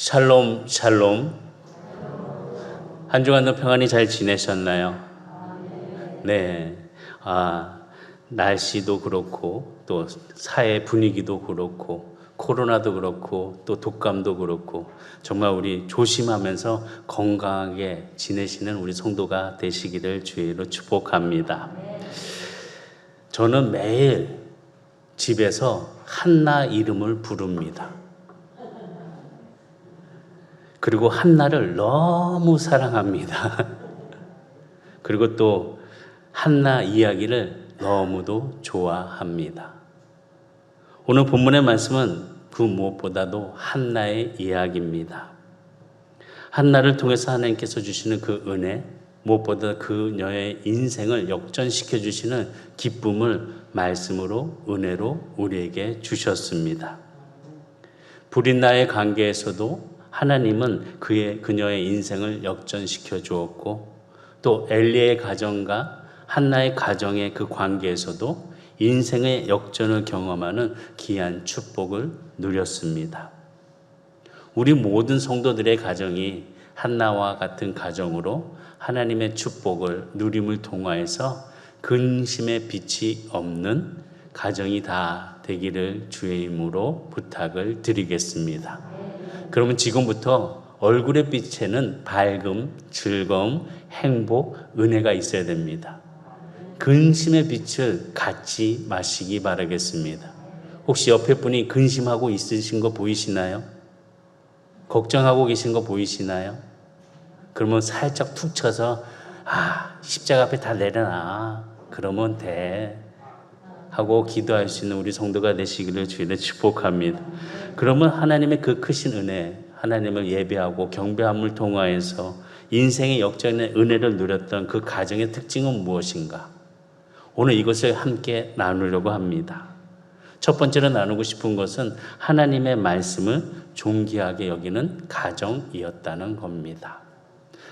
샬롬, 샬롬. 한 주간도 평안히 잘 지내셨나요? 네. 날씨도 그렇고, 또 사회 분위기도 그렇고, 코로나도 그렇고, 또 독감도 그렇고, 정말 우리 조심하면서 건강하게 지내시는 우리 성도가 되시기를 주의로 축복합니다. 저는 매일 집에서 한나 이름을 부릅니다. 그리고 한나를 너무 사랑합니다. 그리고 또 한나 이야기를 너무도 좋아합니다. 오늘 본문의 말씀은 그 무엇보다도 한나의 이야기입니다. 한나를 통해서 하나님께서 주시는 그 은혜, 무엇보다 그녀의 인생을 역전시켜 주시는 기쁨을 말씀으로, 은혜로 우리에게 주셨습니다. 불인나의 관계에서도 하나님은 그녀의 인생을 역전시켜 주었고, 또 엘리의 가정과 한나의 가정의 그 관계에서도 인생의 역전을 경험하는 귀한 축복을 누렸습니다. 우리 모든 성도들의 가정이 한나와 같은 가정으로 하나님의 축복을 누림을 통하여서 근심의 빛이 없는 가정이 다 되기를 주의 이름으로 부탁을 드리겠습니다. 그러면 지금부터 얼굴의 빛에는 밝음, 즐거움, 행복, 은혜가 있어야 됩니다. 근심의 빛을 갖지 마시기 바라겠습니다. 혹시 옆에 분이 근심하고 있으신 거 보이시나요? 걱정하고 계신 거 보이시나요? 그러면 살짝 툭 쳐서 십자가 앞에 다 내려놔. 그러면 돼. 하고 기도할 수 있는 우리 성도가 되시기를 주의를 축복합니다. 그러면 하나님의 그 크신 은혜, 하나님을 예배하고 경배함을 통하여서 인생의 역전의 은혜를 누렸던 그 가정의 특징은 무엇인가? 오늘 이것을 함께 나누려고 합니다. 첫 번째로 나누고 싶은 것은 하나님의 말씀을 존귀하게 여기는 가정이었다는 겁니다.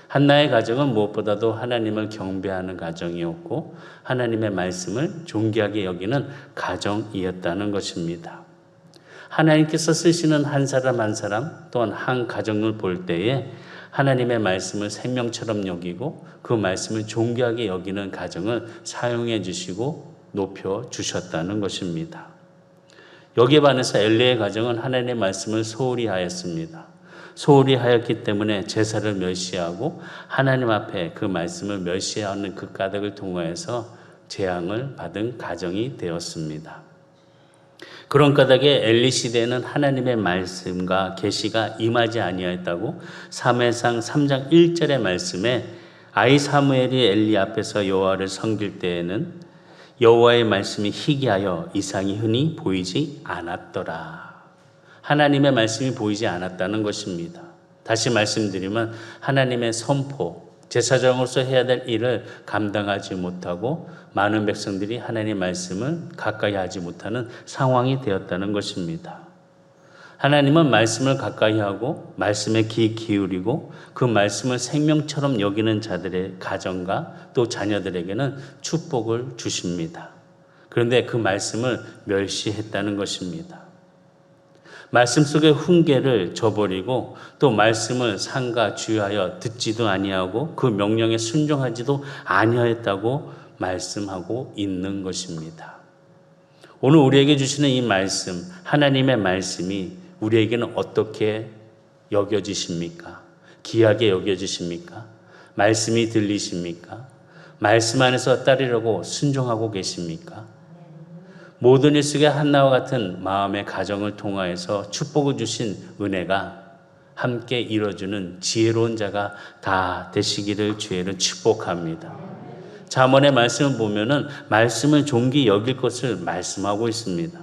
한나의 가정은 무엇보다도 하나님을 경배하는 가정이었고 하나님의 말씀을 존귀하게 여기는 가정이었다는 것입니다. 하나님께서 쓰시는 한 사람 한 사람 또한 한 가정을 볼 때에 하나님의 말씀을 생명처럼 여기고 그 말씀을 존귀하게 여기는 가정을 사용해 주시고 높여 주셨다는 것입니다. 여기에 반해서 엘리의 가정은 하나님의 말씀을 소홀히 하였습니다. 소홀히 하였기 때문에 제사를 멸시하고 하나님 앞에 그 말씀을 멸시하는 그 까닭을 통하여서 재앙을 받은 가정이 되었습니다. 그런 까닭에 엘리 시대에는 하나님의 말씀과 계시가 임하지 아니하였다고 사무엘상 3장 1절의 말씀에 아이 사무엘이 엘리 앞에서 여호와를 섬길 때에는 여호와의 말씀이 희귀하여 이상이 흔히 보이지 않았더라. 하나님의 말씀이 보이지 않았다는 것입니다. 다시 말씀드리면 하나님의 선포, 제사장으로서 해야 될 일을 감당하지 못하고 많은 백성들이 하나님의 말씀을 가까이 하지 못하는 상황이 되었다는 것입니다. 하나님은 말씀을 가까이 하고 말씀에 귀 기울이고 그 말씀을 생명처럼 여기는 자들의 가정과 또 자녀들에게는 축복을 주십니다. 그런데 그 말씀을 멸시했다는 것입니다. 말씀 속의 훈계를 저버리고 또 말씀을 상가 주의하여 듣지도 아니하고 그 명령에 순종하지도 아니하였다고 말씀하고 있는 것입니다. 오늘 우리에게 주시는 이 말씀, 하나님의 말씀이 우리에게는 어떻게 여겨지십니까? 귀하게 여겨지십니까? 말씀이 들리십니까? 말씀 안에서 따르려고 순종하고 계십니까? 모든 일 속에 한나와 같은 마음의 가정을 통하여서 축복을 주신 은혜가 함께 이루어주는 지혜로운 자가 다 되시기를 주의를 축복합니다. 잠언의 말씀을 보면은 말씀을 존귀 여길 것을 말씀하고 있습니다.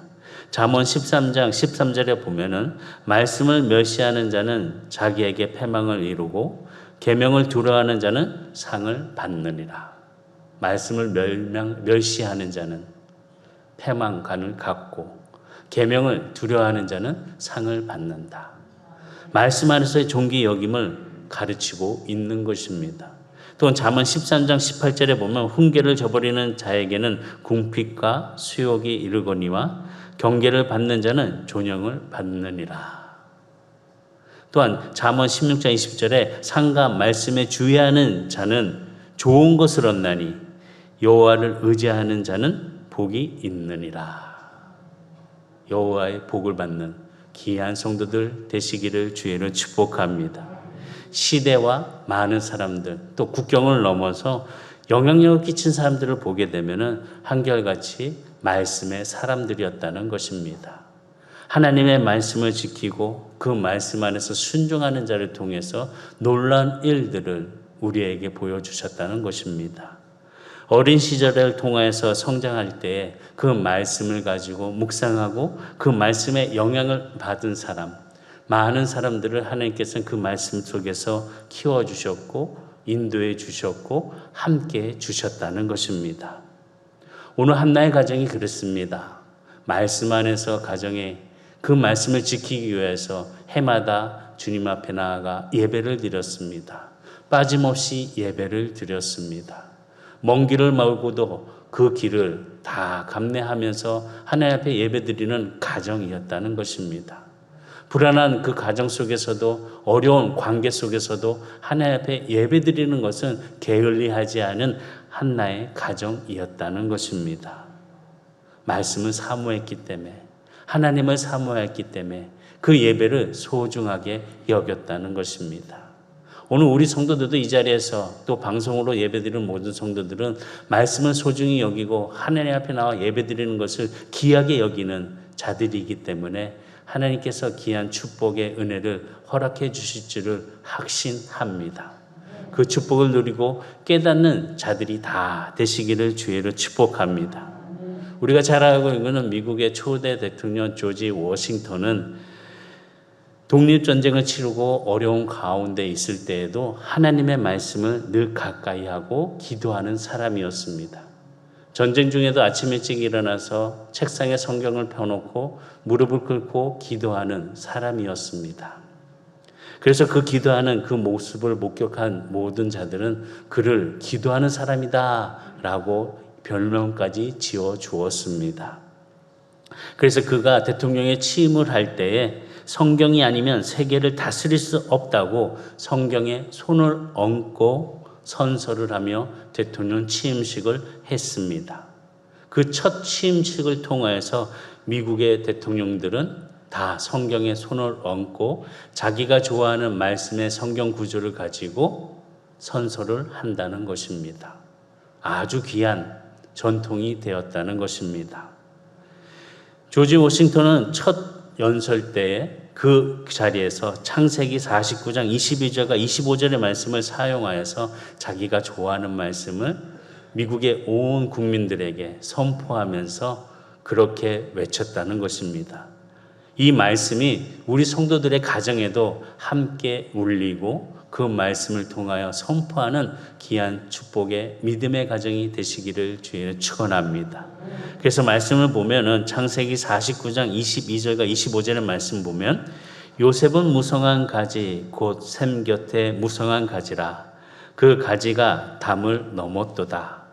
잠언 13장 13절에 보면은 말씀을 멸시하는 자는 자기에게 패망을 이루고 계명을 두려워하는 자는 상을 받느니라. 말씀을 멸시하는 자는 패망감을 갖고 계명을 두려워하는 자는 상을 받는다. 말씀 안에서의 존귀 여김을 가르치고 있는 것입니다. 또한 잠언 13장 18절에 보면 훈계를 저버리는 자에게는 궁핍과 수욕이 이르거니와 경계를 받는 자는 존영을 받느니라. 또한 잠언 16장 20절에 상과 말씀에 주의하는 자는 좋은 것을 얻나니 여호와를 의지하는 자는 복이 있느니라. 여호와의 복을 받는 귀한 성도들 되시기를 주의로 축복합니다. 시대와 많은 사람들, 또 국경을 넘어서 영향력을 끼친 사람들을 보게 되면은 한결같이 말씀의 사람들이었다는 것입니다. 하나님의 말씀을 지키고 그 말씀 안에서 순종하는 자를 통해서 놀라운 일들을 우리에게 보여주셨다는 것입니다. 어린 시절을 통해서 성장할 때에 그 말씀을 가지고 묵상하고 그 말씀에 영향을 받은 사람, 많은 사람들을 하나님께서는 그 말씀 속에서 키워주셨고 인도해 주셨고 함께 주셨다는 것입니다. 오늘 한나의 가정이 그렇습니다. 말씀 안에서 가정에 그 말씀을 지키기 위해서 해마다 주님 앞에 나아가 예배를 드렸습니다. 빠짐없이 예배를 드렸습니다. 먼 길을 멀고도 그 길을 다 감내하면서 하나님 앞에 예배드리는 가정이었다는 것입니다. 불안한 그 가정 속에서도 어려운 관계 속에서도 하나님 앞에 예배드리는 것은 게을리하지 않은 한나의 가정이었다는 것입니다. 말씀을 사모했기 때문에 하나님을 사모했기 때문에 그 예배를 소중하게 여겼다는 것입니다. 오늘 우리 성도들도 이 자리에서 또 방송으로 예배드리는 모든 성도들은 말씀을 소중히 여기고 하나님 앞에 나와 예배드리는 것을 귀하게 여기는 자들이기 때문에 하나님께서 귀한 축복의 은혜를 허락해 주실 줄을 확신합니다. 그 축복을 누리고 깨닫는 자들이 다 되시기를 주의로 축복합니다. 우리가 잘 알고 있는 미국의 초대 대통령 조지 워싱턴은 독립전쟁을 치르고 어려운 가운데 있을 때에도 하나님의 말씀을 늘 가까이 하고 기도하는 사람이었습니다. 전쟁 중에도 아침 일찍 일어나서 책상에 성경을 펴놓고 무릎을 꿇고 기도하는 사람이었습니다. 그래서 그 기도하는 그 모습을 목격한 모든 자들은 그를 기도하는 사람이다 라고 별명까지 지어 주었습니다. 그래서 그가 대통령에 취임을 할 때에 성경이 아니면 세계를 다스릴 수 없다고 성경에 손을 얹고 선서를 하며 대통령 취임식을 했습니다. 그 첫 취임식을 통해서 미국의 대통령들은 다 성경에 손을 얹고 자기가 좋아하는 말씀의 성경 구조를 가지고 선서를 한다는 것입니다. 아주 귀한 전통이 되었다는 것입니다. 조지 워싱턴은 첫 연설 때에 그 자리에서 창세기 49장 22절과 25절의 말씀을 사용하여서 자기가 좋아하는 말씀을 미국의 온 국민들에게 선포하면서 그렇게 외쳤다는 것입니다. 이 말씀이 우리 성도들의 가정에도 함께 울리고 그 말씀을 통하여 선포하는 귀한 축복의 믿음의 가정이 되시기를 주의 축원합니다. 그래서 말씀을 보면은 창세기 49장 22절과 25절의 말씀 보면 요셉은 무성한 가지 곧 샘 곁에 무성한 가지라 그 가지가 담을 넘었도다.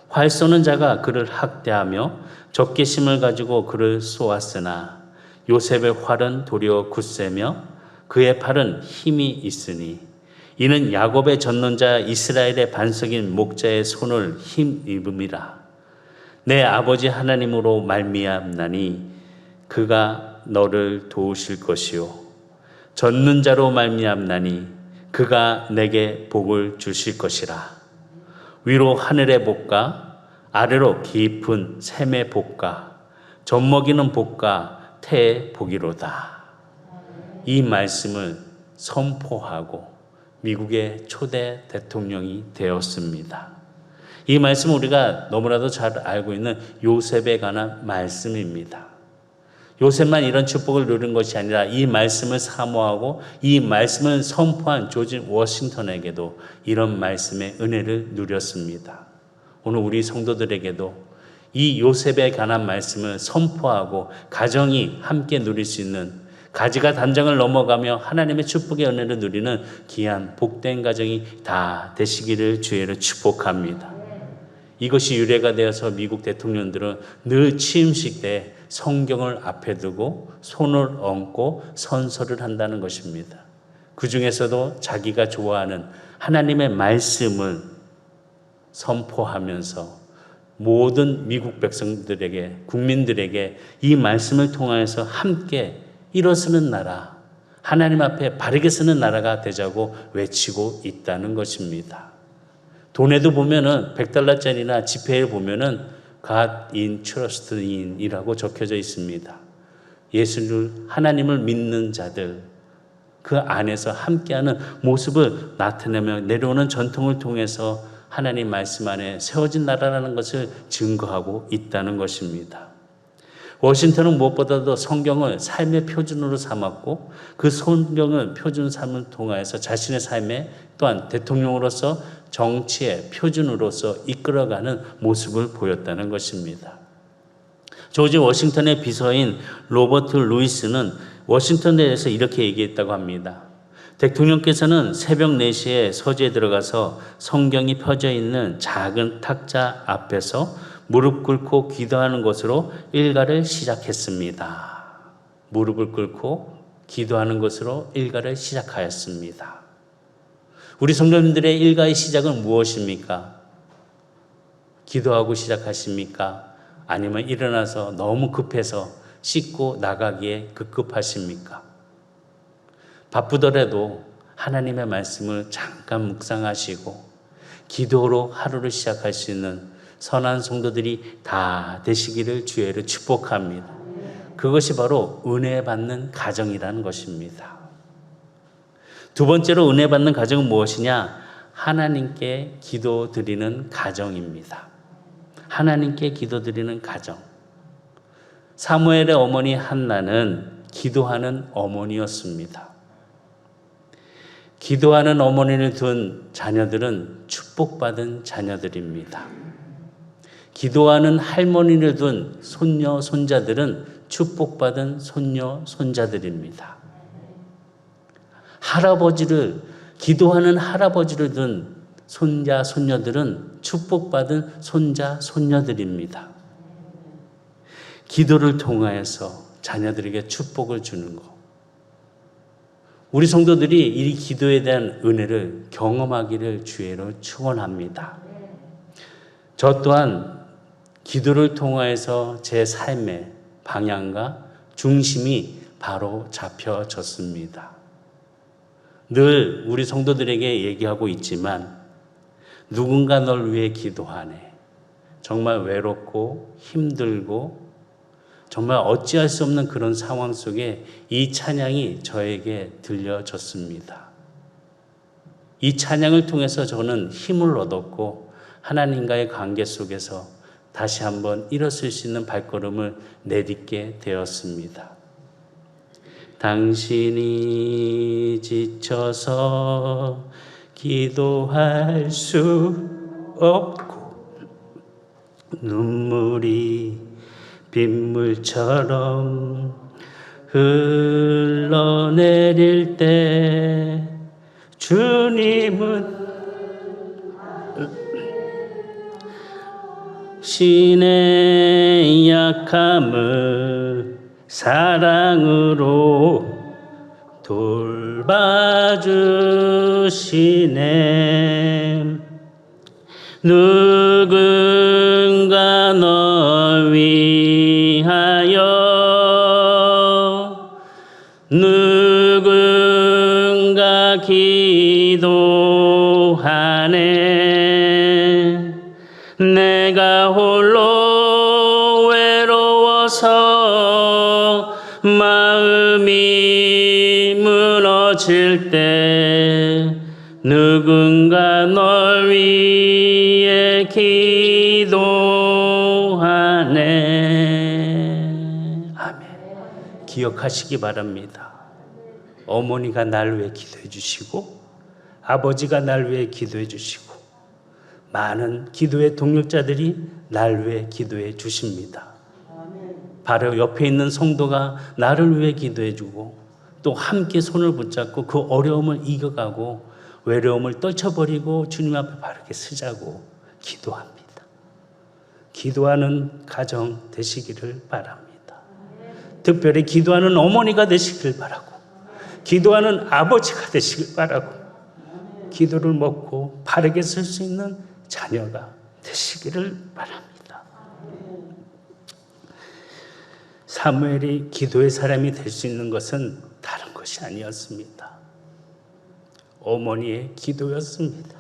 활 쏘는 자가 그를 학대하며 적개심을 가지고 그를 쏘았으나 요셉의 활은 도리어 굳세며 그의 팔은 힘이 있으니 이는 야곱의 전론자 이스라엘의 반석인 목자의 손을 힘입음이라. 내 아버지 하나님으로 말미암나니 그가 너를 도우실 것이요 전능자로 말미암나니 그가 내게 복을 주실 것이라. 위로 하늘의 복과 아래로 깊은 샘의 복과 젖먹이는 복과 태의 복이로다. 이 말씀을 선포하고 미국의 초대 대통령이 되었습니다. 이 말씀은 우리가 너무나도 잘 알고 있는 요셉에 관한 말씀입니다. 요셉만 이런 축복을 누린 것이 아니라 이 말씀을 사모하고 이 말씀을 선포한 조지 워싱턴에게도 이런 말씀의 은혜를 누렸습니다. 오늘 우리 성도들에게도 이 요셉에 관한 말씀을 선포하고 가정이 함께 누릴 수 있는 가지가 단장을 넘어가며 하나님의 축복의 은혜를 누리는 귀한 복된 가정이 다 되시기를 주의로 축복합니다. 이것이 유래가 되어서 미국 대통령들은 늘 취임식 때 성경을 앞에 두고 손을 얹고 선서를 한다는 것입니다. 그 중에서도 자기가 좋아하는 하나님의 말씀을 선포하면서 모든 미국 백성들에게, 국민들에게 이 말씀을 통하여서 함께 일어서는 나라, 하나님 앞에 바르게 서는 나라가 되자고 외치고 있다는 것입니다. 돈에도 보면은 $100짜리나 지폐에 보면은 God in Trust in 이라고 적혀져 있습니다. 예수를, 하나님을 믿는 자들, 그 안에서 함께하는 모습을 나타내며 내려오는 전통을 통해서 하나님 말씀 안에 세워진 나라라는 것을 증거하고 있다는 것입니다. 워싱턴은 무엇보다도 성경을 삶의 표준으로 삼았고 그 성경을 표준 삶을 통하여서 자신의 삶에 또한 대통령으로서 정치의 표준으로서 이끌어가는 모습을 보였다는 것입니다. 조지 워싱턴의 비서인 로버트 루이스는 워싱턴에 대해서 이렇게 얘기했다고 합니다. 대통령께서는 새벽 4시에 서재에 들어가서 성경이 펴져 있는 작은 탁자 앞에서 무릎 꿇고 기도하는 것으로 일과를 시작했습니다. 무릎을 꿇고 기도하는 것으로 일과를 시작하였습니다. 우리 성도님들의 일과의 시작은 무엇입니까? 기도하고 시작하십니까? 아니면 일어나서 너무 급해서 씻고 나가기에 급급하십니까? 바쁘더라도 하나님의 말씀을 잠깐 묵상하시고 기도로 하루를 시작할 수 있는 선한 성도들이 다 되시기를 주의로 축복합니다. 그것이 바로 은혜 받는 가정이라는 것입니다. 두 번째로 은혜 받는 가정은 무엇이냐? 하나님께 기도드리는 가정입니다. 하나님께 기도드리는 가정. 사무엘의 어머니 한나는 기도하는 어머니였습니다. 기도하는 어머니를 둔 자녀들은 축복받은 자녀들입니다. 기도하는 할머니를 둔 손녀, 손자들은 축복받은 손녀, 손자들입니다. 기도하는 할아버지를 둔 손자, 손녀들은 축복받은 손자, 손녀들입니다. 기도를 통하여서 자녀들에게 축복을 주는 것. 우리 성도들이 이 기도에 대한 은혜를 경험하기를 주의로 축원합니다. 저 또한 기도를 통하여서 제 삶의 방향과 중심이 바로 잡혀졌습니다. 늘 우리 성도들에게 얘기하고 있지만 누군가 널 위해 기도하네. 정말 외롭고 힘들고 정말 어찌할 수 없는 그런 상황 속에 이 찬양이 저에게 들려졌습니다. 이 찬양을 통해서 저는 힘을 얻었고 하나님과의 관계 속에서 다시 한번 일어설 수 있는 발걸음을 내딛게 되었습니다. 당신이 지쳐서 기도할 수 없고 눈물이 빗물처럼 흘러내릴 때 주님은 신의 약함을 사랑으로 돌봐주시네. 누군가 널 위하여 누군가 기도하네. 내가 홀로 외로워서 마음이 무너질 때 누군가 널 위해 기도하네. 아멘. 기억하시기 바랍니다. 어머니가 날 위해 기도해 주시고 아버지가 날 위해 기도해 주시고 많은 기도의 동력자들이 날 위해 기도해 주십니다. 바로 옆에 있는 성도가 나를 위해 기도해 주고 또 함께 손을 붙잡고 그 어려움을 이겨가고 외로움을 떨쳐버리고 주님 앞에 바르게 서자고 기도합니다. 기도하는 가정 되시기를 바랍니다. 특별히 기도하는 어머니가 되시길 바라고 기도하는 아버지가 되시길 바라고, 기도를 먹고 바르게 쓸 수 있는 자녀가 되시기를 바랍니다. 사무엘이 기도의 사람이 될 수 있는 것은 다른 것이 아니었습니다. 어머니의 기도였습니다.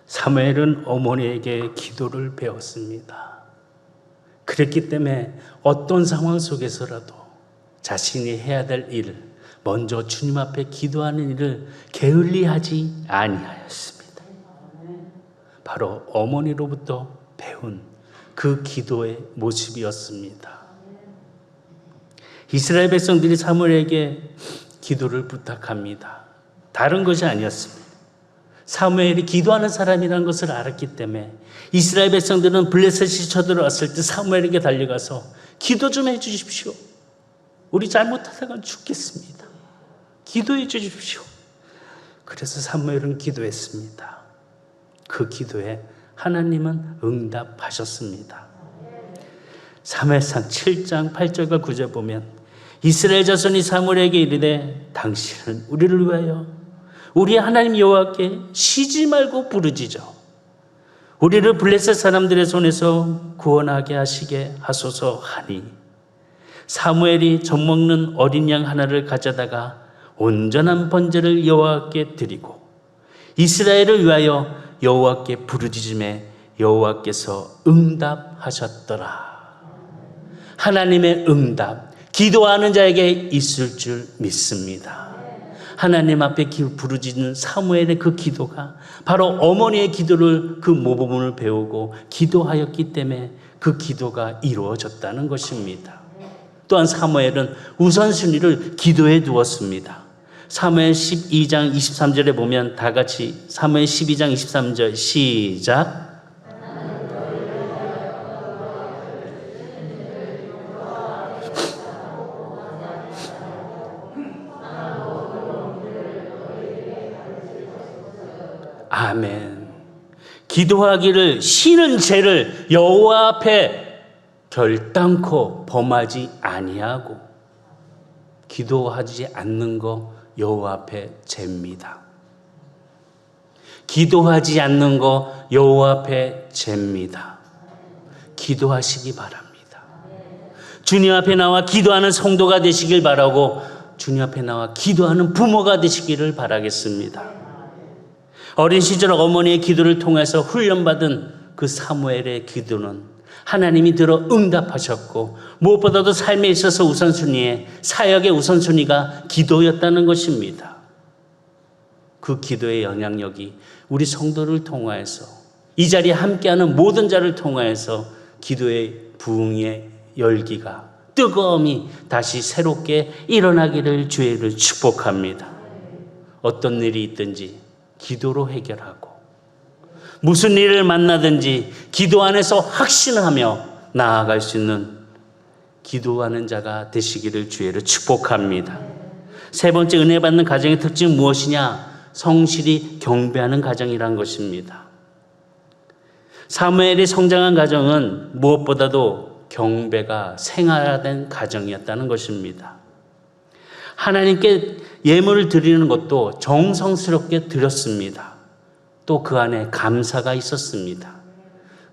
사무엘은 어머니에게 기도를 배웠습니다. 그랬기 때문에 어떤 상황 속에서라도 자신이 해야 될 일을, 먼저 주님 앞에 기도하는 일을 게을리하지 아니하였습니다. 바로 어머니로부터 배운 그 기도의 모습이었습니다. 이스라엘 백성들이 사무엘에게 기도를 부탁합니다. 다른 것이 아니었습니다. 사무엘이 기도하는 사람이라는 것을 알았기 때문에 이스라엘 백성들은 블레셋이 쳐들어왔을 때 사무엘에게 달려가서 기도 좀 해주십시오. 우리 잘못하다가 죽겠습니다. 기도해 주십시오. 그래서 사무엘은 기도했습니다. 그 기도에 하나님은 응답하셨습니다. 사무엘상 7장 8절과 9절 보면 이스라엘 자손이 사무엘에게 이르되 당신은 우리를 위하여 우리 하나님 여호와께 쉬지 말고 부르짖어 우리를 블레셋 사람들의 손에서 구원하게 하시게 하소서 하니, 사무엘이 젖먹는 어린 양 하나를 가져다가 온전한 번제를 여호와께 드리고 이스라엘을 위하여 여호와께 부르짖음에 여호와께서 응답하셨더라. 하나님의 응답, 기도하는 자에게 있을 줄 믿습니다. 하나님 앞에 부르짖는 사무엘의 그 기도가 바로 어머니의 기도를, 그 모범을 배우고 기도하였기 때문에 그 기도가 이루어졌다는 것입니다. 또한 사무엘은 우선순위를 기도에 두었습니다. 사무엘 12장 23절에 보면 다 같이 사무엘 12장 23절 시작. 아멘. 기도하기를 쉬는 죄를 여호와 앞에 결단코 범하지 아니하고 기도하지 않는 거 여호와 앞에 죄입니다. 기도하지 않는 거 여호와 앞에 죄입니다. 기도하시기 바랍니다. 주님 앞에 나와 기도하는 성도가 되시길 바라고 주님 앞에 나와 기도하는 부모가 되시기를 바라겠습니다. 어린 시절 어머니의 기도를 통해서 훈련받은 그 사무엘의 기도는 하나님이 들어 응답하셨고 무엇보다도 삶에 있어서 우선순위에 사역의 우선순위가 기도였다는 것입니다. 그 기도의 영향력이 우리 성도를 통하여서 이 자리에 함께하는 모든 자를 통하여서 기도의 부흥의 열기가 뜨거움이 다시 새롭게 일어나기를 주의를 축복합니다. 어떤 일이 있든지 기도로 해결하고 무슨 일을 만나든지 기도 안에서 확신하며 나아갈 수 있는 기도하는 자가 되시기를 주의를 축복합니다. 세 번째, 은혜 받는 가정의 특징은 무엇이냐? 성실히 경배하는 가정이란 것입니다. 사무엘이 성장한 가정은 무엇보다도 경배가 생활화된 가정이었다는 것입니다. 하나님께 예물을 드리는 것도 정성스럽게 드렸습니다. 또 그 안에 감사가 있었습니다.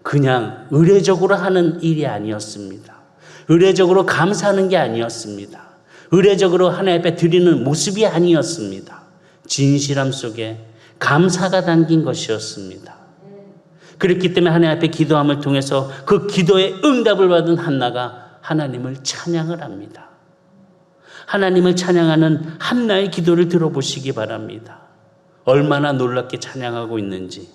그냥 의례적으로 하는 일이 아니었습니다. 의례적으로 감사하는 게 아니었습니다. 의례적으로 하나님 앞에 드리는 모습이 아니었습니다. 진실함 속에 감사가 담긴 것이었습니다. 그렇기 때문에 하나님 앞에 기도함을 통해서 그 기도의 응답을 받은 한나가 하나님을 찬양을 합니다. 하나님을 찬양하는 한나의 기도를 들어보시기 바랍니다. 얼마나 놀랍게 찬양하고 있는지.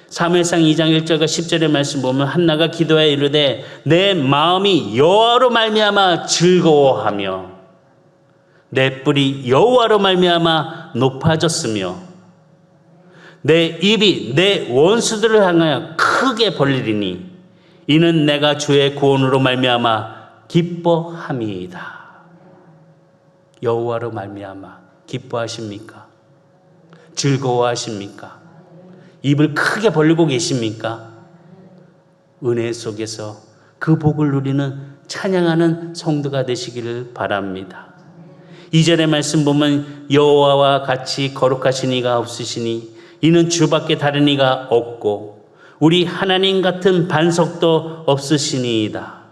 사무엘상 2장 1절과 10절의 말씀 보면 한나가 기도하여 이르되 내 마음이 여호와로 말미암아 즐거워하며 내 뿔이 여호와로 말미암아 높아졌으며 내 입이 내 원수들을 향하여 크게 벌리리니 이는 내가 주의 구원으로 말미암아 기뻐함이이다. 여호와로 말미암아 기뻐하십니까? 즐거워하십니까? 입을 크게 벌리고 계십니까? 은혜 속에서 그 복을 누리는 찬양하는 성도가 되시기를 바랍니다. 2절의 말씀 보면 여호와와 같이 거룩하신 이가 없으시니 이는 주밖에 다른 이가 없고 우리 하나님 같은 반석도 없으시니이다.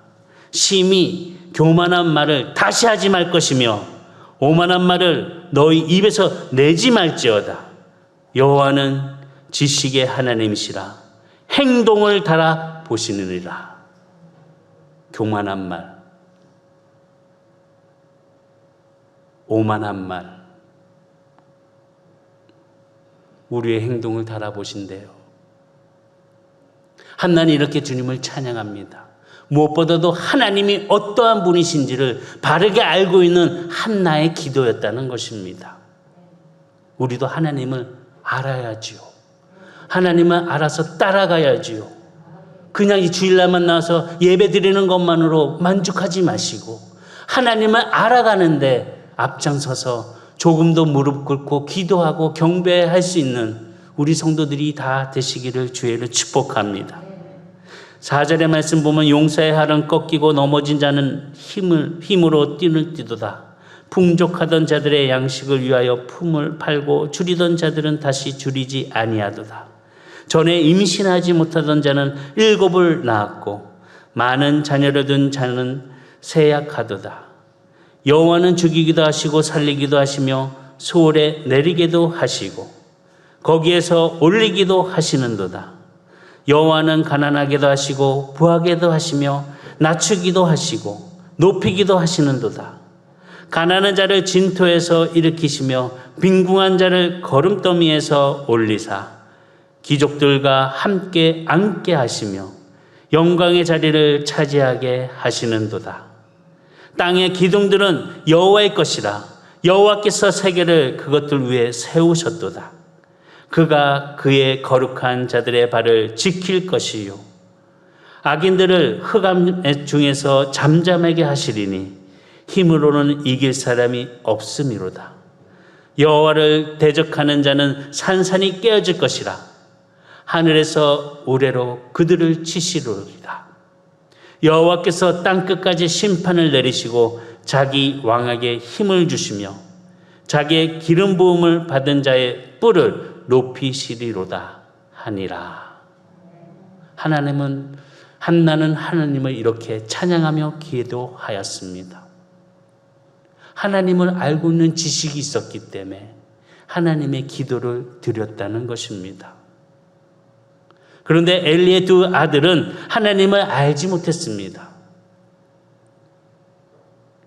심히 교만한 말을 다시 하지 말 것이며 오만한 말을 너희 입에서 내지 말지어다. 여호와는 지식의 하나님이시라 행동을 달아 보시느니라. 교만한 말, 오만한 말, 우리의 행동을 달아보신대요. 한나는 이렇게 주님을 찬양합니다. 무엇보다도 하나님이 어떠한 분이신지를 바르게 알고 있는 한나의 기도였다는 것입니다. 우리도 하나님을 알아야지요. 하나님을 알아서 따라가야지요. 그냥 이 주일날만 나와서 예배 드리는 것만으로 만족하지 마시고 하나님을 알아가는데 앞장서서 조금도 무릎 꿇고 기도하고 경배할 수 있는 우리 성도들이 다 되시기를 주의를 축복합니다. 4절의 말씀 보면 용사의 활은 꺾이고 넘어진 자는 힘으로 띠를 띠도다. 풍족하던 자들의 양식을 위하여 품을 팔고 줄이던 자들은 다시 줄이지 아니하도다. 전에 임신하지 못하던 자는 7을 낳았고 많은 자녀를 둔 자는 세약하도다. 여호와는 죽이기도 하시고 살리기도 하시며 소홀에 내리기도 하시고 거기에서 올리기도 하시는도다. 여호와는 가난하게도 하시고 부하게도 하시며 낮추기도 하시고 높이기도 하시는도다. 가난한 자를 진토에서 일으키시며 빈궁한 자를 거름더미에서 올리사 귀족들과 함께 앉게 하시며 영광의 자리를 차지하게 하시는도다. 땅의 기둥들은 여호와의 것이라 여호와께서 세계를 그것들 위에 세우셨도다. 그가 그의 거룩한 자들의 발을 지킬 것이요 악인들을 흑암 중에서 잠잠하게 하시리니 힘으로는 이길 사람이 없음이로다. 여호와를 대적하는 자는 산산이 깨어질 것이라 하늘에서 우레로 그들을 치시리로다. 여호와께서 땅끝까지 심판을 내리시고 자기 왕에게 힘을 주시며 자기의 기름 부음을 받은 자의 뿔을 높이시리로다 하니라. 한나는 하나님을 이렇게 찬양하며 기도하였습니다. 하나님을 알고 있는 지식이 있었기 때문에 하나님의 기도를 드렸다는 것입니다. 그런데 엘리의 2 아들은 하나님을 알지 못했습니다.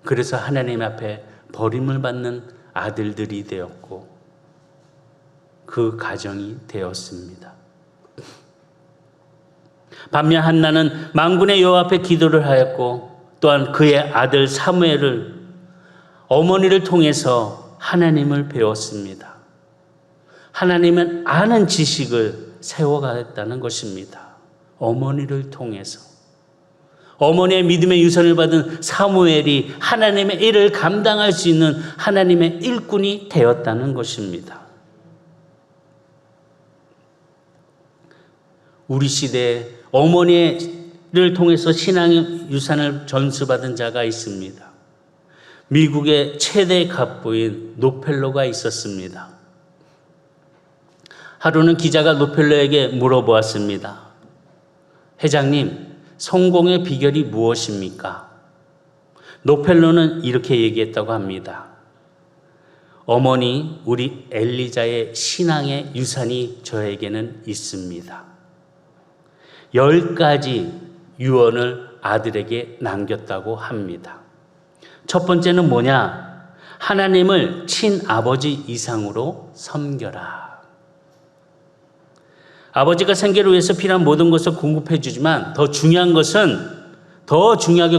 그래서 하나님 앞에 버림을 받는 아들들이 되었고 그 가정이 되었습니다. 반면 한나는 만군의 여호와 앞에 기도를 하였고 또한 그의 아들 사무엘을 어머니를 통해서 하나님을 배웠습니다. 하나님은 아는 지식을 세워가겠다는 것입니다. 어머니를 통해서. 어머니의 믿음의 유산을 받은 사무엘이 하나님의 일을 감당할 수 있는 하나님의 일꾼이 되었다는 것입니다. 우리 시대에 어머니를 통해서 신앙의 유산을 전수받은 자가 있습니다. 미국의 최대 갑부인 노펠러가 있었습니다. 하루는 기자가 노펠러에게 물어보았습니다. 회장님, 성공의 비결이 무엇입니까? 노펠러는 이렇게 얘기했다고 합니다. 어머니, 우리 엘리자의 신앙의 유산이 저에게는 있습니다. 10가지 유언을 아들에게 남겼다고 합니다. 첫 번째는 뭐냐? 하나님을 친아버지 이상으로 섬겨라. 아버지가 생계를 위해서 필요한 모든 것을 공급해 주지만 더 중요하게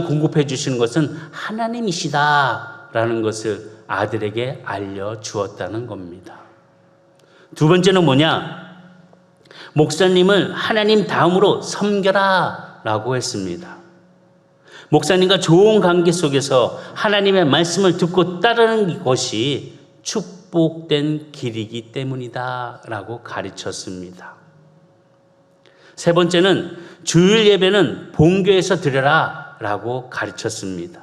공급해 주시는 것은 하나님이시다라는 것을 아들에게 알려주었다는 겁니다. 두 번째는 뭐냐? 목사님을 하나님 다음으로 섬겨라 라고 했습니다. 목사님과 좋은 관계 속에서 하나님의 말씀을 듣고 따르는 것이 축복된 길이기 때문이다 라고 가르쳤습니다. 세 번째는 주일 예배는 본교에서 드려라 하라라고 가르쳤습니다.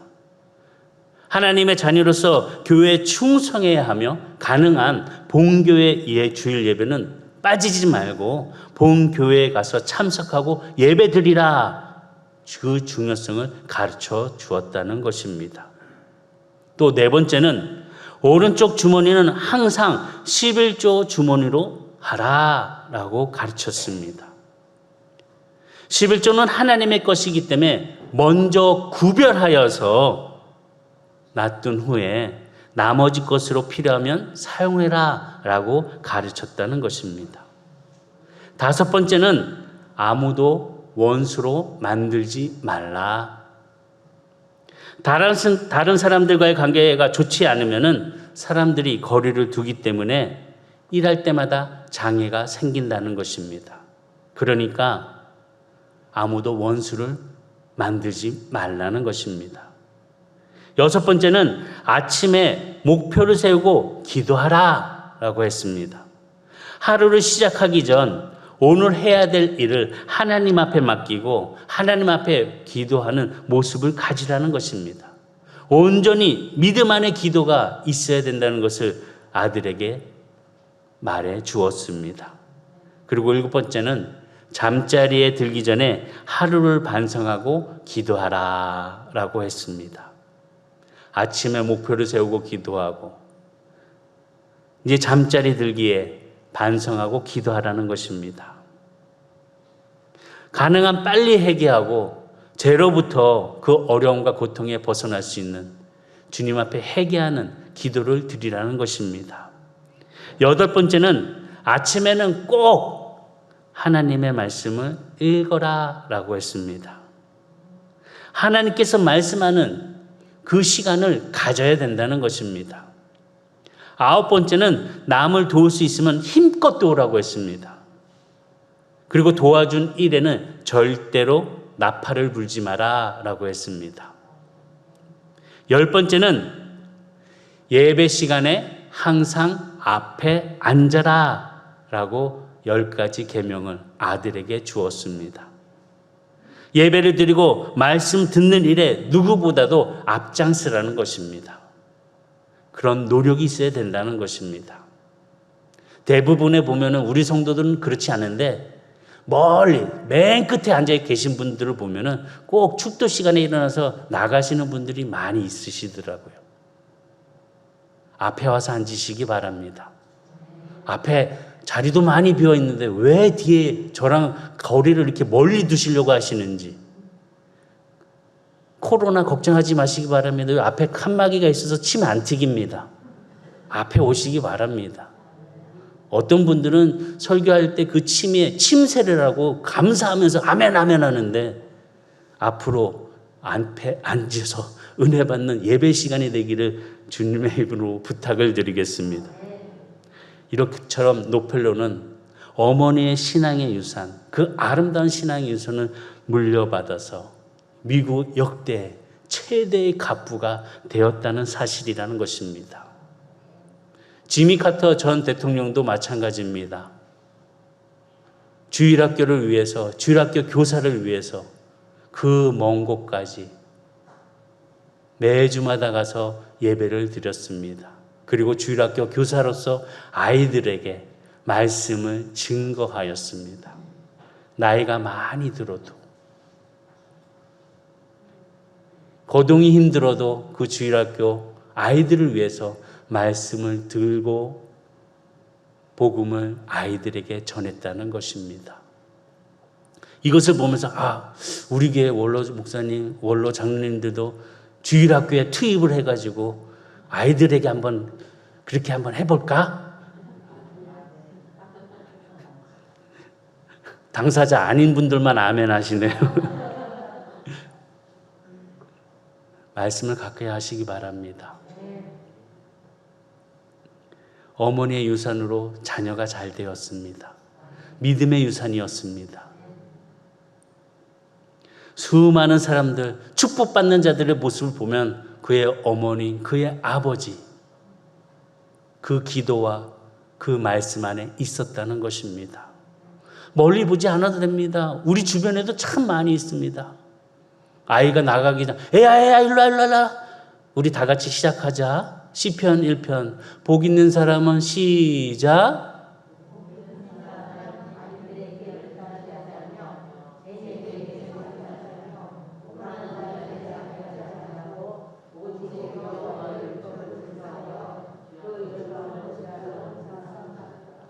하나님의 자녀로서 교회에 충성해야 하며 가능한 본교회 주일 예배는 빠지지 말고 본교회에 가서 참석하고 예배 드리라, 그 중요성을 가르쳐 주었다는 것입니다. 또 네 번째는 오른쪽 주머니는 항상 11조 주머니로 하라라고 가르쳤습니다. 11조는 하나님의 것이기 때문에 먼저 구별하여서 놔둔 후에 나머지 것으로 필요하면 사용해라 라고 가르쳤다는 것입니다. 다섯 번째는 아무도 원수로 만들지 말라. 다른 사람들과의 관계가 좋지 않으면 사람들이 거리를 두기 때문에 일할 때마다 장애가 생긴다는 것입니다. 그러니까 아무도 원수를 만들지 말라는 것입니다. 여섯 번째는 아침에 목표를 세우고 기도하라 라고 했습니다. 하루를 시작하기 전 오늘 해야 될 일을 하나님 앞에 맡기고 하나님 앞에 기도하는 모습을 가지라는 것입니다. 온전히 믿음 안에 기도가 있어야 된다는 것을 아들에게 말해 주었습니다. 그리고 일곱 번째는 잠자리에 들기 전에 하루를 반성하고 기도하라 라고 했습니다. 아침에 목표를 세우고 기도하고 이제 잠자리 들기에 반성하고 기도하라는 것입니다. 가능한 빨리 회개하고 죄로부터 그 어려움과 고통에 벗어날 수 있는 주님 앞에 회개하는 기도를 드리라는 것입니다. 여덟 번째는 아침에는 꼭 하나님의 말씀을 읽어라 라고 했습니다. 하나님께서 말씀하는 그 시간을 가져야 된다는 것입니다. 아홉 번째는 남을 도울 수 있으면 힘껏 도우라고 했습니다. 그리고 도와준 일에는 절대로 나팔을 불지 마라 라고 했습니다. 열 번째는 예배 시간에 항상 앞에 앉아라 라고 10가지 계명을 아들에게 주었습니다. 예배를 드리고 말씀 듣는 일에 누구보다도 앞장서라는 것입니다. 그런 노력이 있어야 된다는 것입니다. 대부분에 보면 우리 성도들은 그렇지 않은데 멀리 맨 끝에 앉아 계신 분들을 보면 꼭 축도 시간에 일어나서 나가시는 분들이 많이 있으시더라고요. 앞에 와서 앉으시기 바랍니다. 앞에 자리도 많이 비어 있는데 왜 뒤에 저랑 거리를 이렇게 멀리 두시려고 하시는지. 코로나 걱정하지 마시기 바랍니다. 앞에 칸막이가 있어서 침 안 튀깁니다. 앞에 오시기 바랍니다. 어떤 분들은 설교할 때 그 침에 침새를 하고 감사하면서 아멘 아멘 하는데 앞으로 앞에 앉아서 은혜 받는 예배 시간이 되기를 주님의 이름으로 부탁을 드리겠습니다. 이렇게처럼 노펠로는 어머니의 신앙의 유산, 그 아름다운 신앙의 유산을 물려받아서 미국 역대 최대의 갑부가 되었다는 사실이라는 것입니다. 지미 카터 전 대통령도 마찬가지입니다. 주일학교를 위해서, 주일학교 교사를 위해서 그 먼 곳까지 매주마다 가서 예배를 드렸습니다. 그리고 주일학교 교사로서 아이들에게 말씀을 증거하였습니다. 나이가 많이 들어도, 거동이 힘들어도 그 주일학교 아이들을 위해서 말씀을 들고 복음을 아이들에게 전했다는 것입니다. 이것을 보면서 우리 교회 원로 목사님, 원로 장로님들도 주일학교에 투입을 해가지고 아이들에게 그렇게 한번 해볼까? 당사자 아닌 분들만 아멘 하시네요. 말씀을 가까이 하시기 바랍니다. 어머니의 유산으로 자녀가 잘 되었습니다. 믿음의 유산이었습니다. 수많은 사람들, 축복받는 자들의 모습을 보면 그의 어머니, 그의 아버지, 그 기도와 그 말씀 안에 있었다는 것입니다. 멀리 보지 않아도 됩니다. 우리 주변에도 참 많이 있습니다. 아이가 나가기 전 애야 일로 와 일로 와. 우리 다 같이 시작하자. 시편 1편 복 있는 사람은 시작.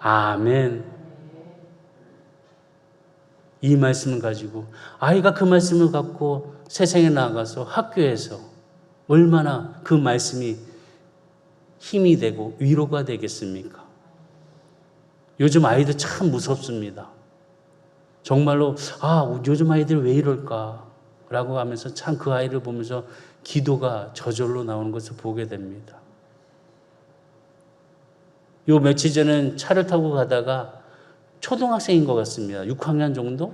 아멘. 이 말씀을 가지고 아이가 그 말씀을 갖고 세상에 나가서 학교에서 얼마나 그 말씀이 힘이 되고 위로가 되겠습니까? 요즘 아이들 참 무섭습니다. 정말로 요즘 아이들 왜 이럴까? 라고 하면서 참 그 아이를 보면서 기도가 저절로 나오는 것을 보게 됩니다. 요 며칠 전엔 차를 타고 가다가 초등학생인 것 같습니다. 6학년 정도?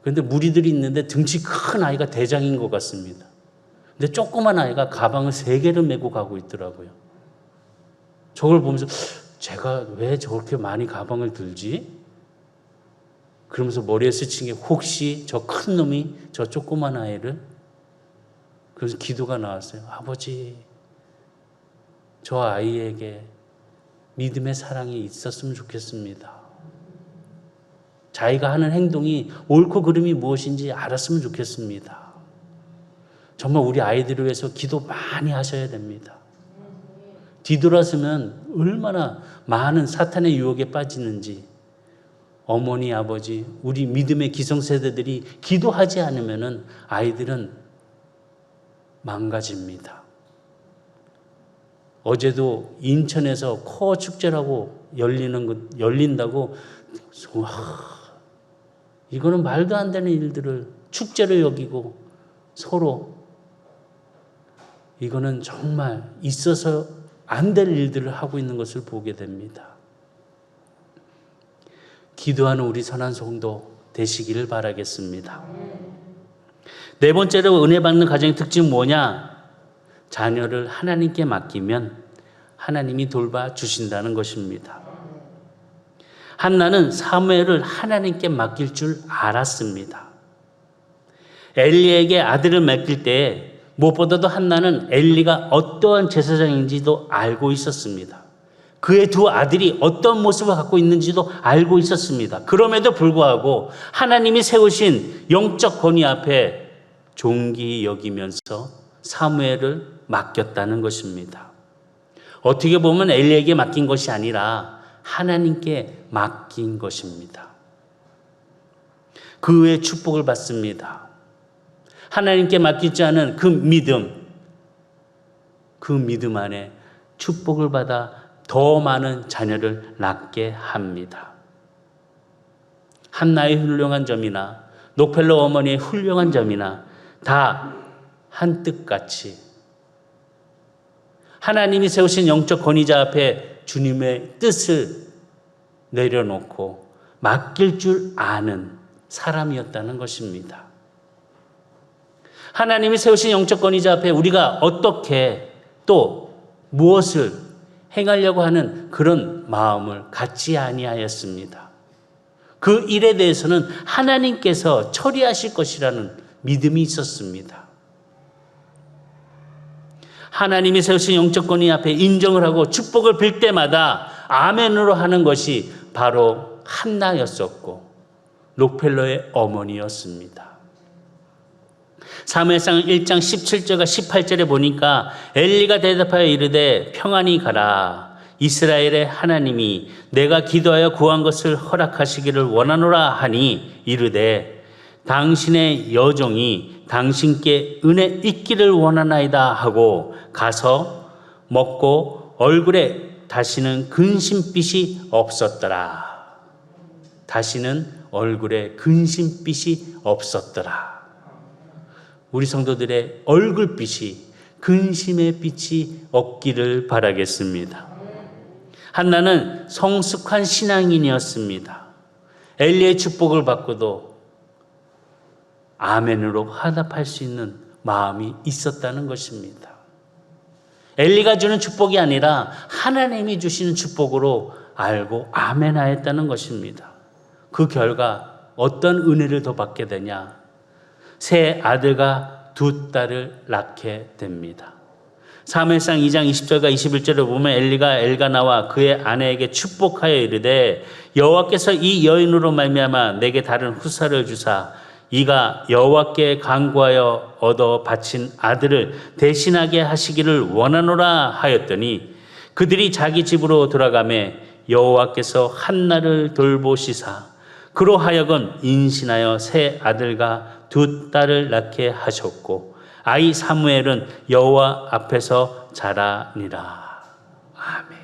그런데 무리들이 있는데 등치 큰 아이가 대장인 것 같습니다. 근데 조그만 아이가 가방을 3개를 메고 가고 있더라고요. 저걸 보면서 제가 왜 저렇게 많이 가방을 들지? 그러면서 머리에 스친 게 혹시 저 큰 놈이 저 조그만 아이를? 그래서 기도가 나왔어요. 아버지, 저 아이에게 믿음의 사랑이 있었으면 좋겠습니다. 자기가 하는 행동이 옳고 그름이 무엇인지 알았으면 좋겠습니다. 정말 우리 아이들을 위해서 기도 많이 하셔야 됩니다. 뒤돌아서면 얼마나 많은 사탄의 유혹에 빠지는지 어머니, 아버지, 우리 믿음의 기성세대들이 기도하지 않으면 아이들은 망가집니다. 어제도 인천에서 코어 축제라고 열린다고 이거는 말도 안 되는 일들을 축제로 여기고 서로 이거는 정말 있어서 안 될 일들을 하고 있는 것을 보게 됩니다. 기도하는 우리 선한 성도 되시기를 바라겠습니다. 네 번째로 은혜 받는 가정의 특징은 뭐냐? 자녀를 하나님께 맡기면 하나님이 돌봐주신다는 것입니다. 한나는 사무엘을 하나님께 맡길 줄 알았습니다. 엘리에게 아들을 맡길 때 무엇보다도 한나는 엘리가 어떠한 제사장인지도 알고 있었습니다. 그의 두 아들이 어떤 모습을 갖고 있는지도 알고 있었습니다. 그럼에도 불구하고 하나님이 세우신 영적 권위 앞에 존귀 여기면서 사무엘을 맡겼다는 것입니다. 어떻게 보면 엘리에게 맡긴 것이 아니라 하나님께 맡긴 것입니다. 그 후에 축복을 받습니다. 하나님께 맡기지 않은 그 믿음 안에 축복을 받아 더 많은 자녀를 낳게 합니다. 한나의 훌륭한 점이나 녹펠로 어머니의 훌륭한 점이나 다 한뜻같이 하나님이 세우신 영적 권위자 앞에 주님의 뜻을 내려놓고 맡길 줄 아는 사람이었다는 것입니다. 하나님이 세우신 영적 권위자 앞에 우리가 어떻게 또 무엇을 행하려고 하는 그런 마음을 갖지 아니하였습니다. 그 일에 대해서는 하나님께서 처리하실 것이라는 믿음이 있었습니다. 하나님이 세우신 영적 권위 앞에 인정을 하고 축복을 빌 때마다 아멘으로 하는 것이 바로 한나였었고 록펠러의 어머니였습니다. 사무엘상 1장 17절과 18절에 보니까 엘리가 대답하여 이르되 평안히 가라. 이스라엘의 하나님이 내가 기도하여 구한 것을 허락하시기를 원하노라 하니 이르되 당신의 여종이 당신께 은혜 있기를 원하나이다 하고 가서 먹고 얼굴에 다시는 근심빛이 없었더라. 다시는 얼굴에 근심빛이 없었더라. 우리 성도들의 얼굴빛이 근심의 빛이 없기를 바라겠습니다. 한나는 성숙한 신앙인이었습니다. 엘리의 축복을 받고도 아멘으로 화답할 수 있는 마음이 있었다는 것입니다. 엘리가 주는 축복이 아니라 하나님이 주시는 축복으로 알고 아멘하였다는 것입니다. 그 결과 어떤 은혜를 더 받게 되냐? 세 아들과 두 딸을 낳게 됩니다. 사무엘상 2장 20절과 21절을 보면 엘리가 엘가나와 그의 아내에게 축복하여 이르되 여호와께서 이 여인으로 말미암아 내게 다른 후사를 주사 이가 여호와께 간구하여 얻어 바친 아들을 대신하게 하시기를 원하노라 하였더니 그들이 자기 집으로 돌아가매 여호와께서 한나를 돌보시사 그로 하여금 임신하여 세 아들과 두 딸을 낳게 하셨고 아이 사무엘은 여호와 앞에서 자라니라. 아멘.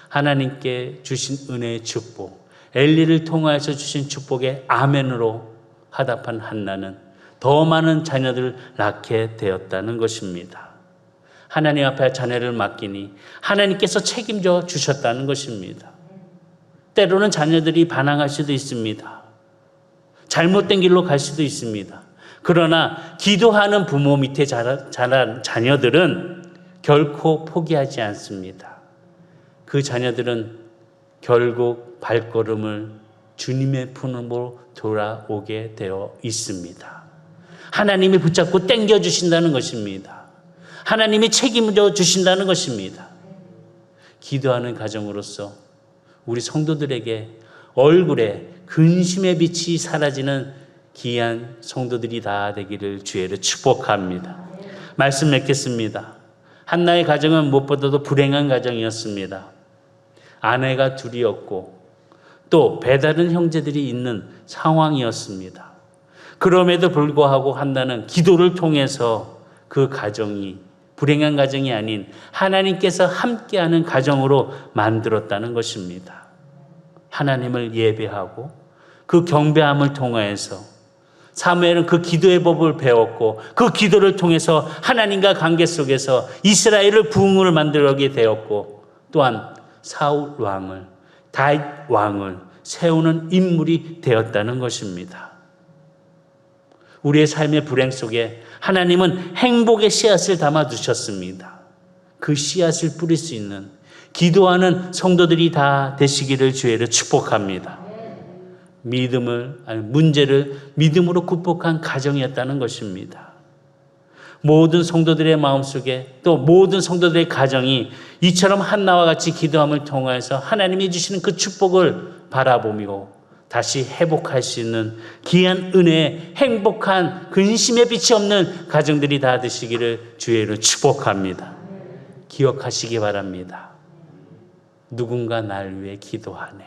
하나님께 주신 은혜의 축복, 엘리를 통하여서 주신 축복의 아멘으로 화답한 한나는 더 많은 자녀들을 낳게 되었다는 것입니다. 하나님 앞에 자녀를 맡기니 하나님께서 책임져 주셨다는 것입니다. 때로는 자녀들이 반항할 수도 있습니다. 잘못된 길로 갈 수도 있습니다. 그러나 기도하는 부모 밑에 자란 자녀들은 결코 포기하지 않습니다. 그 자녀들은 결국 발걸음을 주님의 품으로 돌아오게 되어 있습니다. 하나님이 붙잡고 당겨주신다는 것입니다. 하나님이 책임져 주신다는 것입니다. 기도하는 가정으로서 우리 성도들에게 얼굴에 근심의 빛이 사라지는 귀한 성도들이 다 되기를 주의로 축복합니다. 말씀 맺겠습니다. 한나의 가정은 무엇보다도 불행한 가정이었습니다. 아내가 둘이었고 또 배다른 형제들이 있는 상황이었습니다. 그럼에도 불구하고 한나는 기도를 통해서 그 가정이 불행한 가정이 아닌 하나님께서 함께하는 가정으로 만들었다는 것입니다. 하나님을 예배하고 그 경배함을 통하여서 사무엘은 그 기도의 법을 배웠고 그 기도를 통해서 하나님과 관계 속에서 이스라엘을 부흥을 만들게 되었고 또한 사울 왕을 다윗 왕을 세우는 인물이 되었다는 것입니다. 우리의 삶의 불행 속에 하나님은 행복의 씨앗을 담아두셨습니다. 그 씨앗을 뿌릴 수 있는 기도하는 성도들이 다 되시기를 주의로 축복합니다. 문제를 믿음으로 극복한 가정이었다는 것입니다. 모든 성도들의 마음속에 또 모든 성도들의 가정이 이처럼 한나와 같이 기도함을 통해서 하나님이 주시는 그 축복을 바라보며 다시 회복할 수 있는 귀한 은혜의 행복한 근심의 빛이 없는 가정들이 다 되시기를 주의로 축복합니다. 기억하시기 바랍니다. 누군가 날 위해 기도하네.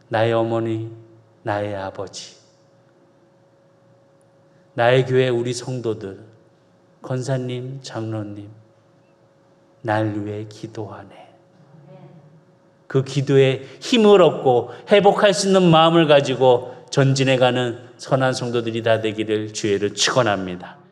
나의 어머니, 나의 아버지, 나의 교회 우리 성도들, 권사님, 장로님, 날 위해 기도하네. 그 기도에 힘을 얻고 회복할 수 있는 마음을 가지고 전진해가는 선한 성도들이 다 되기를 주의를 축원합니다.